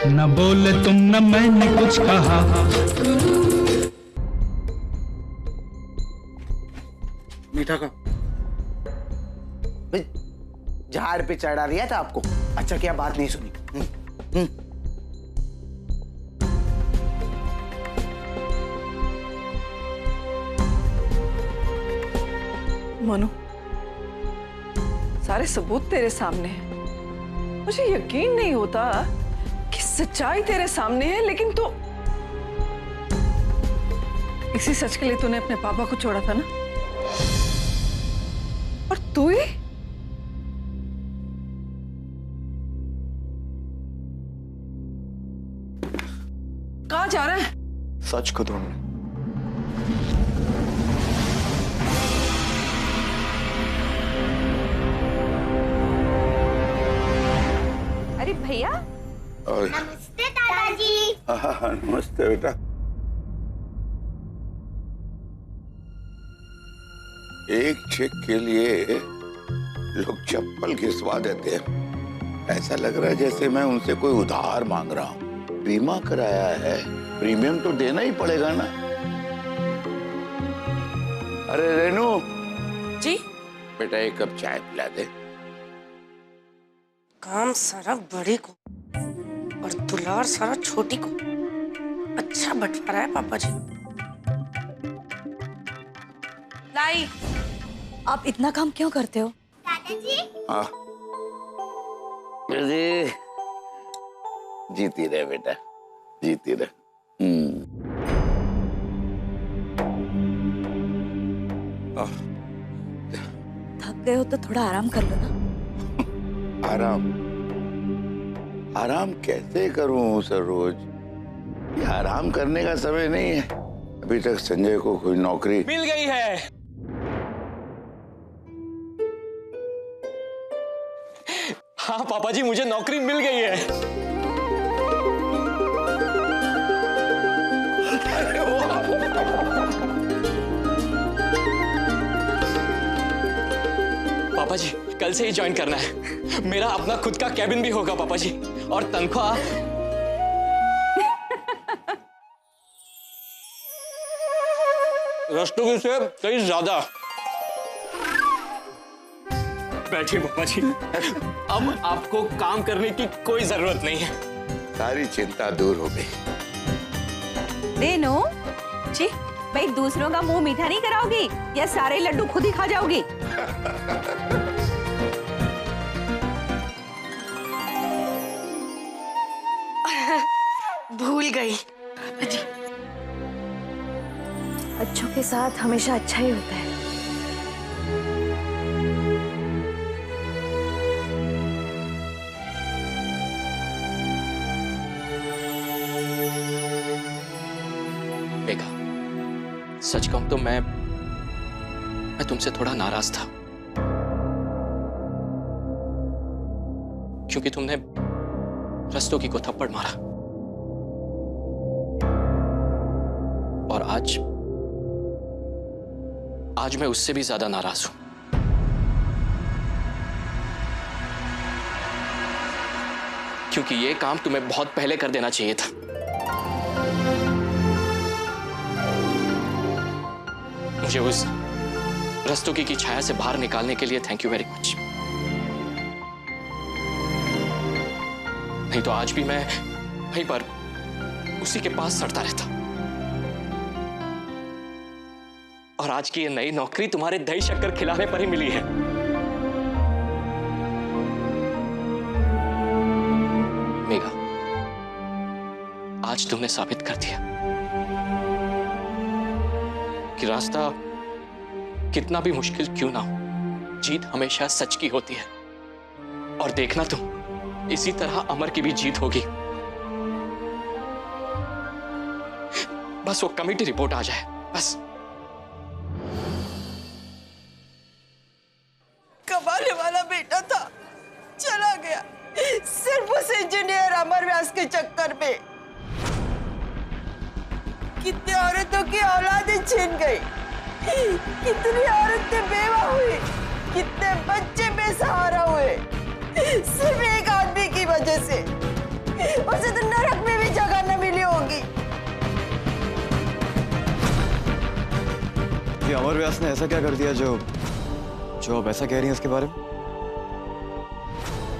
न बोले तुम न मैंने कुछ कहा। मीठा का भाई झाड़ पे चढ़ा दिया था आपको। अच्छा क्या बात नहीं सुनी। मनु, सारे सबूत तेरे सामने हैं। मुझे यकीन नहीं होता कि सच्चाई तेरे सामने है, लेकिन तू इसी सच के लिए तूने अपने पापा को छोड़ा था ना। और तू ही कहाँ जा रहा है? सच को ढूंढने। अरे भैया, नमस्ते दादाजी। नमस्ते बेटा। एक चेक के लिए लोग चप्पल घिसवा देते हैं। ऐसा लग रहा है जैसे मैं उनसे कोई उधार मांग रहा हूँ। बीमा कराया है, प्रीमियम तो देना ही पड़ेगा ना। अरे रेनू जी बेटा, एक कप चाय पिला दे। काम सारा बड़े को और दुलार सारा छोटी को। अच्छा बंटवारा है पापा जी। लाई, आप इतना काम क्यों करते हो? दादाजी। हाँ जीती रहे बेटा, जीती रहे। थक गए हो तो थोड़ा आराम कर लो ना। आराम आराम कैसे करूं सर रोज? ये आराम करने का समय नहीं है। अभी तक संजय को कोई नौकरी मिल गई है। हाँ पापा जी, मुझे नौकरी मिल गई है। पापा जी, कल से ही ज्वाइन करना है। मेरा अपना खुद का कैबिन भी होगा पापा जी, और तनख्वाह रस्तों से कहीं ज्यादा। बैठिए पापा जी, अब आपको काम करने की कोई जरूरत नहीं है। सारी चिंता दूर हो गई। रेनू जी, भाई दूसरों का मुंह मीठा नहीं कराओगी या सारे लड्डू खुद ही खा जाओगी? भूल गई। अच्छों के साथ हमेशा अच्छा ही होता है। बेगा, सच कहूं तो मैं तुमसे थोड़ा नाराज था, क्योंकि तुमने रस्तोगी को थप्पड़ मारा। और आज मैं उससे भी ज्यादा नाराज हूं, क्योंकि यह काम तुम्हें बहुत पहले कर देना चाहिए था। मुझे उस रस्तोगी की छाया से बाहर निकालने के लिए थैंक यू वेरी मच। नहीं तो आज भी मैं वहीं पर उसी के पास सड़ता रहता। और आज की ये नई नौकरी तुम्हारे दही शक्कर खिलाने पर ही मिली है। मेघा, आज तुमने साबित कर दिया कि रास्ता कितना भी मुश्किल क्यों ना हो, जीत हमेशा सच की होती है। और देखना तुम, इसी तरह अमर की भी जीत होगी। बस वो कमिटी रिपोर्ट आ जाए, बस। कमाने वाला बेटा था, चला गया सिर्फ उस इंजीनियर अमर व्यास के चक्कर में। कितनी औरतों की औलादें छिन गई, कितनी औरतें बेवा हुई, कितने बच्चे बेसहारा हुए, सिर्फ एक आदमी की वजह से। उसे तो न अमर व्यास ने ऐसा क्या कर दिया जो आप ऐसा कह रही हैं उसके बारे में?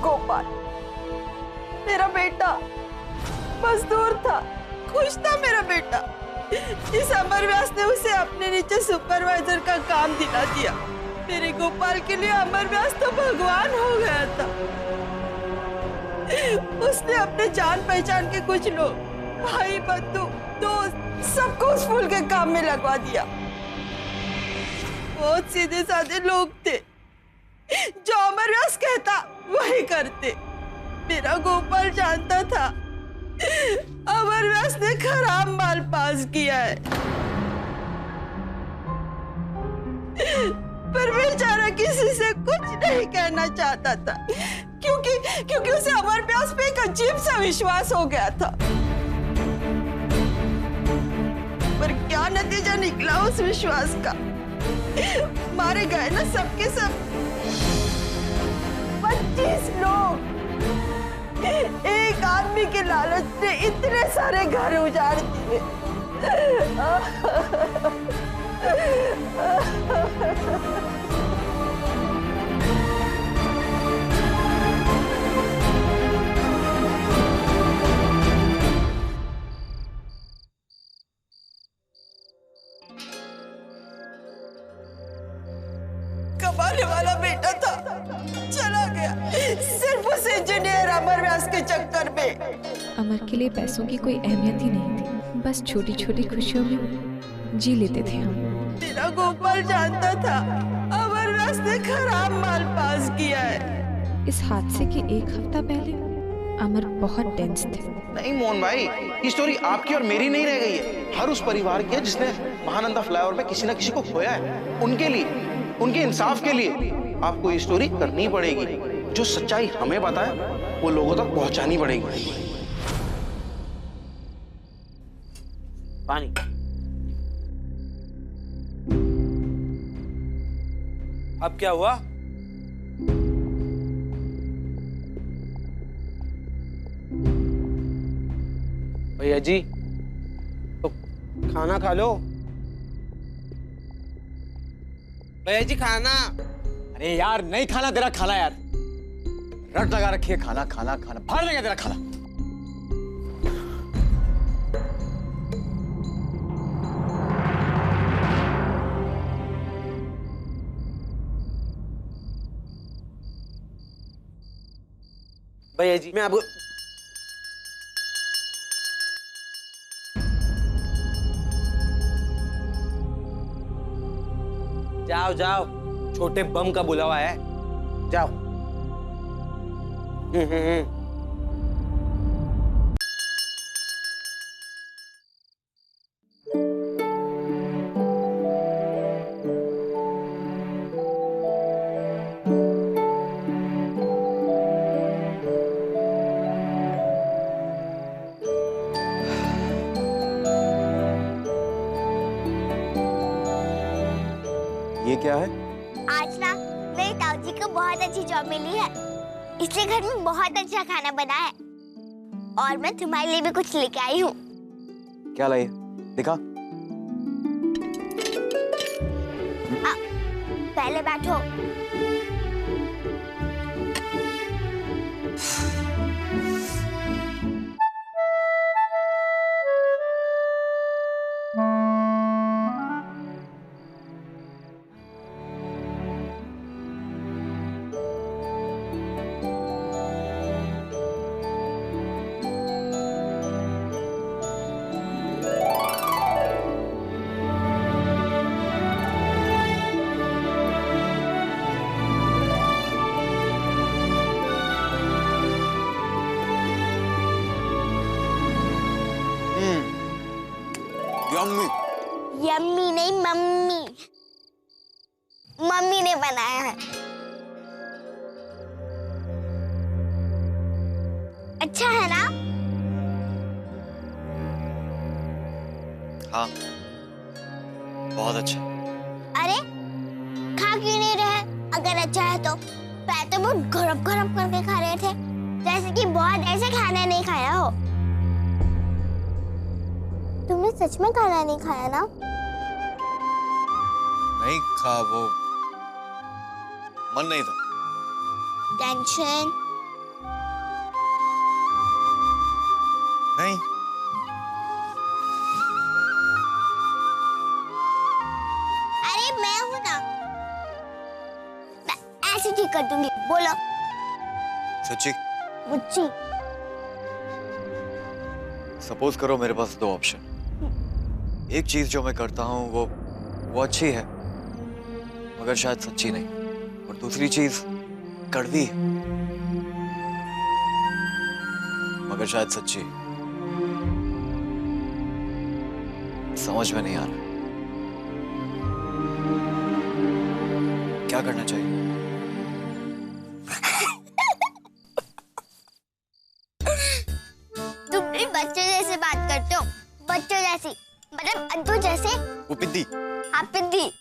गोपाल मेरा बेटा मजदूर था, खुश था मेरा बेटा। इस अमर व्यास ने उसे अपने नीचे सुपरवाइजर का काम दिला दिया। मेरे गोपाल के लिए अमर व्यास तो भगवान हो गया था। उसने अपने जान पहचान के कुछ लोग, भाई बंधु दोस्त, सबको उस फूल के काम में लगवा दिया। बहुत सीधे साधे लोग थे, जो अमर व्यास कहता वही करते। मेरा गोपाल जानता था अमर व्यास ने खराब माल पास किया है, पर बेचारा किसी से कुछ नहीं कहना चाहता था, क्योंकि उसे अमर व्यास पे एक अजीब सा विश्वास हो गया था। पर क्या नतीजा निकला उस विश्वास का? मारे गए ना सबके सब 25 लोग। एक आदमी के लालच ने इतने सारे घर उजाड़ दिए। कमाने वाला बेटा था, चला गया सिर्फ उस इंजीनियर अमर व्यास के चक्कर में। अमर के लिए पैसों की कोई अहमियत ही नहीं थी, बस छोटी छोटी खुशियों में जी लेते थे हम। मेरा गोपाल जानता था अमर व्यास ने खराब माल पास किया है। इस हादसे के एक हफ्ता पहले अमर बहुत टेंस थे। नहीं मोहन भाई, ये स्टोरी आपकी और मेरी नहीं रह गई है, हर उस परिवार की है जिसने महानंदा फ्लाईओवर में किसी न किसी को खोया है। उनके लिए, उनके इंसाफ के लिए आपको ये स्टोरी करनी पड़ेगी। जो सच्चाई हमें बताए वो लोगों तक पहुंचानी पड़ेगी। पानी। अब क्या हुआ? भैया जी तो खाना खा लो। भैया जी खाना। अरे यार नहीं खाना, तेरा खाना यार। रट लगा रखी है, खाना खाना खाना, फाड़ देंगे तेरा खाना। भैया जी मैं आपको जाओ जाओ, छोटे बम का बुलावा है, जाओ। ये क्या है? आज ना मेरे ताऊ जी को बहुत अच्छी जॉब मिली है, इसलिए घर में बहुत अच्छा खाना बना है और मैं तुम्हारे लिए भी कुछ लेके आई हूँ। क्या लाई? दिखा। पहले बैठो। यम्मी। यम्मी नहीं मम्मी, मम्मी ने बनाया है। अच्छा है ना? हाँ बहुत अच्छा। अरे खा क्यों नहीं रहे? अगर अच्छा है तो पहले तो बहुत गरम गरम करके खा रहे थे, जैसे कि बहुत ऐसे खाना नहीं खाया हो। तुमने सच में खाना नहीं खाया ना? नहीं खा, वो मन नहीं था। टेंशन? नहीं। अरे मैं हूं ना, मैं ऐसे ठीक कर दूंगी। बोलो। सच्ची? मुच्ची। सपोज करो मेरे पास दो ऑप्शन। एक चीज जो मैं करता हूँ वो अच्छी है मगर शायद सच्ची नहीं, और दूसरी चीज कड़वी है मगर शायद सच्ची। समझ में नहीं आ रहा क्या करना चाहिए। तुम भी बच्चों जैसे बात करते हो, बच्चों जैसी, मतलब अद्दू जैसे। वो पिद्दी। हाँ पिद्दी।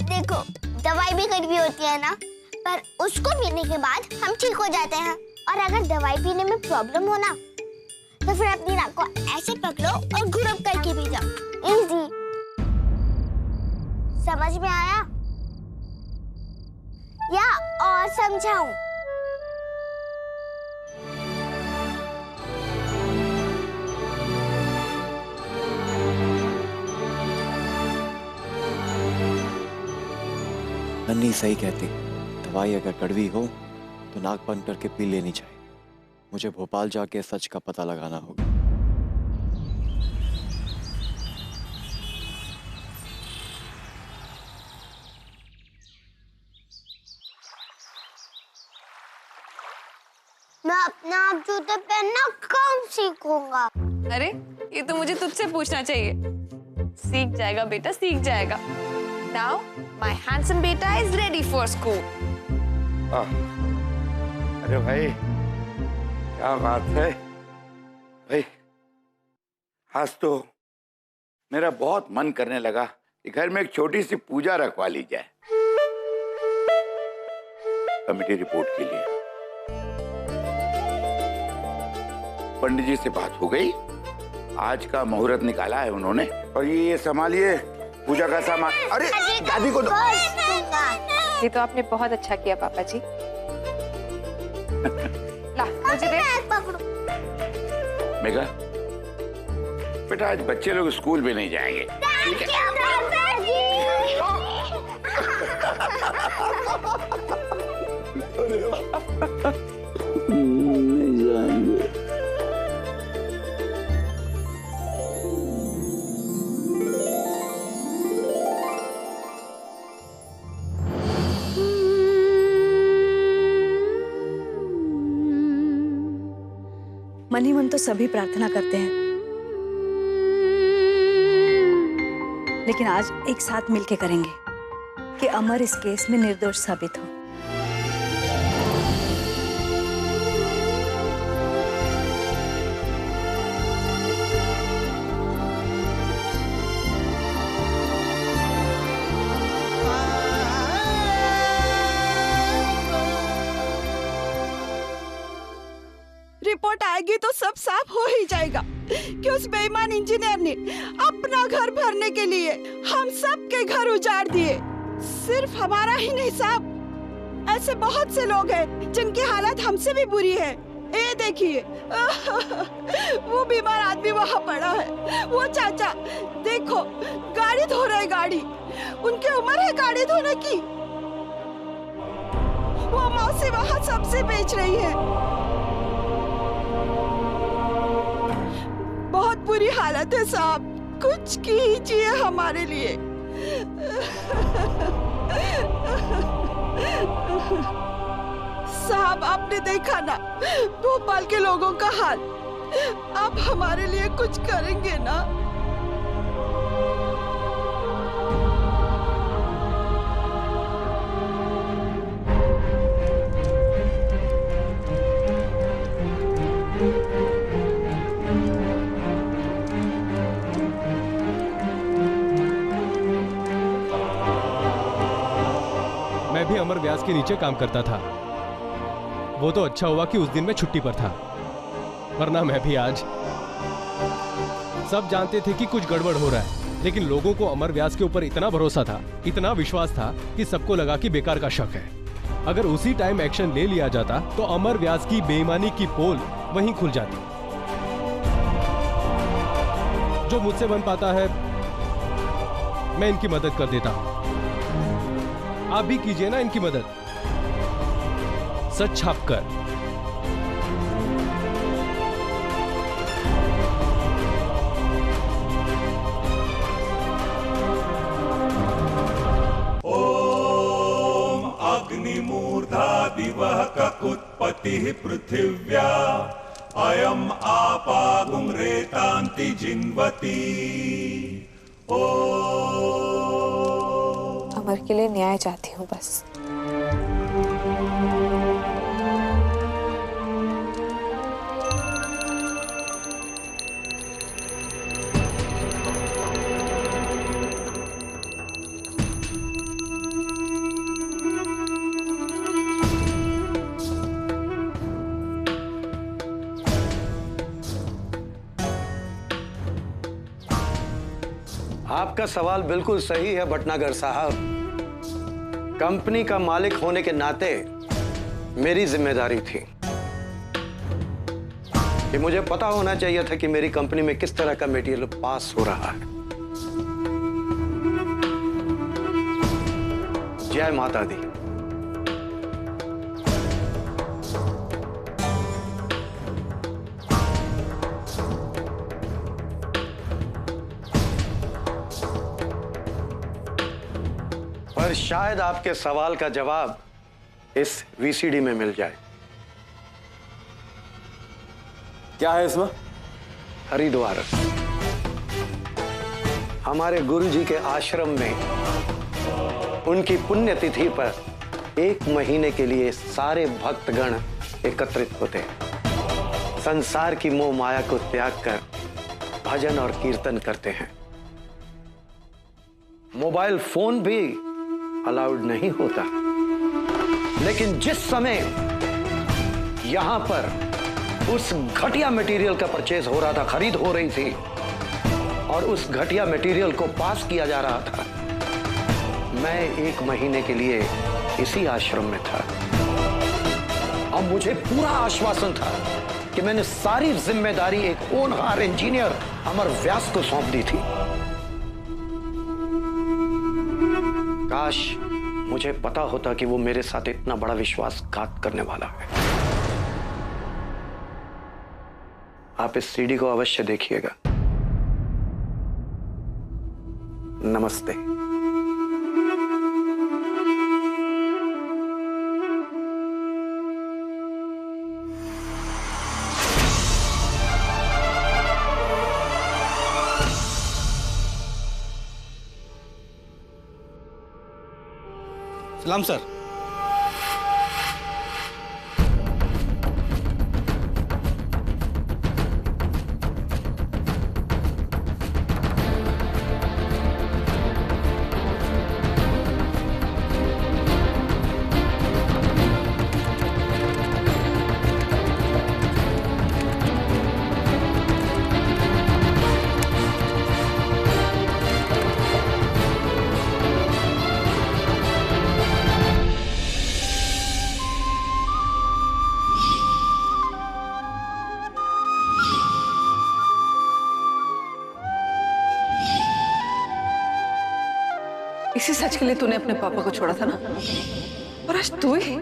देखो दवाई भी कड़वी होती है ना, पर उसको पीने के बाद हम ठीक हो जाते हैं। और अगर दवाई पीने में प्रॉब्लम हो ना, तो फिर अपनी नाक को ऐसे पकड़ो और घुरप करके पी जाओ। इजी। समझ में आया या और समझाऊं? नन्ही सही कहती, दवाई अगर कड़वी हो तो नाक बंद करके पी लेनी चाहिए। मुझे भोपाल जाके सच का पता लगाना होगा। मैं अपने आप जूते पहनना कब सीखूंगा? अरे ये तो मुझे तुझसे पूछना चाहिए। सीख जाएगा बेटा, सीख जाएगा। Now my handsome बेटा is ready for school. अरे भाई क्या बात है भाई, आज तो मेरा बहुत मन करने लगा कि घर में एक छोटी सी पूजा रखवा ली जाए कमिटी रिपोर्ट के लिए। पंडित जी से बात हो गई, आज का मुहूर्त निकाला है उन्होंने, और ये संभालिए पूजा का सामान। अरे दादी को दो। ये तो आपने बहुत अच्छा किया पापा जी। ला मुझे दे। मेघा बेटा, आज बच्चे लोग स्कूल भी नहीं जाएंगे, ठीक है? नहीं जाएंगे। मन ही मन तो सभी प्रार्थना करते हैं, लेकिन आज एक साथ मिलके करेंगे कि अमर इस केस में निर्दोष साबित हो। रिपोर्ट आएगी तो सब साफ हो ही जाएगा कि उस बेईमान इंजीनियर ने अपना घर भरने के लिए हम सब के घर उजाड़ दिए। सिर्फ हमारा ही नहीं साहब, ऐसे बहुत से लोग हैं जिनकी हालत हमसे भी बुरी है। ये देखिए वो बीमार आदमी वहाँ पड़ा है, वो चाचा देखो गाड़ी धो रहे, गाड़ी उनकी उम्र है गाड़ी धोने की। वो मौसी वहाँ सब्जी बेच रही है। बहुत बुरी हालत है साहब, कुछ कीजिए हमारे लिए। साहब आपने देखा ना भोपाल के लोगों का हाल, आप हमारे लिए कुछ करेंगे ना? मैं भी अमर व्यास के नीचे काम करता था। वो तो अच्छा हुआ कि उस दिन मैं छुट्टी पर था, वरना मैं भी आज। सब जानते थे कि कुछ गड़बड़ हो रहा है, लेकिन लोगों को अमर व्यास के ऊपर इतना भरोसा था, इतना विश्वास था कि सबको लगा कि बेकार का शक है। अगर उसी टाइम एक्शन ले लिया जाता तो अमर व्यास की बेईमानी की पोल वहीं खुल जाती। जो मुझसे बन पाता है मैं इनकी मदद कर देता हूं। आप भी कीजिए ना इनकी मदद, सच छाप कर। ओम अग्निमूर्धा दिवः ककुत्पतिः पृथिव्या अयम आपागुं रेतान्ति जिन्वती। अमर के लिए न्याय चाहती हूँ बस। आपका सवाल बिल्कुल सही है भटनागर साहब। कंपनी का मालिक होने के नाते मेरी जिम्मेदारी थी कि मुझे पता होना चाहिए था कि मेरी कंपनी में किस तरह का मटेरियल पास हो रहा है। जय माता दी। पर शायद आपके सवाल का जवाब इस वीसीडी में मिल जाए। क्या है इसमें? हरिद्वार, हमारे गुरु जी के आश्रम में उनकी पुण्यतिथि पर 1 महीने के लिए सारे भक्तगण एकत्रित होते हैं। संसार की मोह माया को त्याग कर भजन और कीर्तन करते हैं। मोबाइल फोन भी अलाउड नहीं होता। लेकिन जिस समय यहां पर उस घटिया मटेरियल का परचेज हो रहा था, खरीद हो रही थी, और उस घटिया मटेरियल को पास किया जा रहा था, मैं 1 महीने के लिए इसी आश्रम में था। अब मुझे पूरा आश्वासन था कि मैंने सारी जिम्मेदारी एक होनहार इंजीनियर अमर व्यास को सौंप दी थी। काश मुझे पता होता कि वो मेरे साथ इतना बड़ा विश्वासघात करने वाला है। आप इस सीडी को अवश्य देखिएगा। नमस्ते। सलाम सर। इसी सच के लिए तूने अपने पापा को छोड़ा था ना, और आज तू ही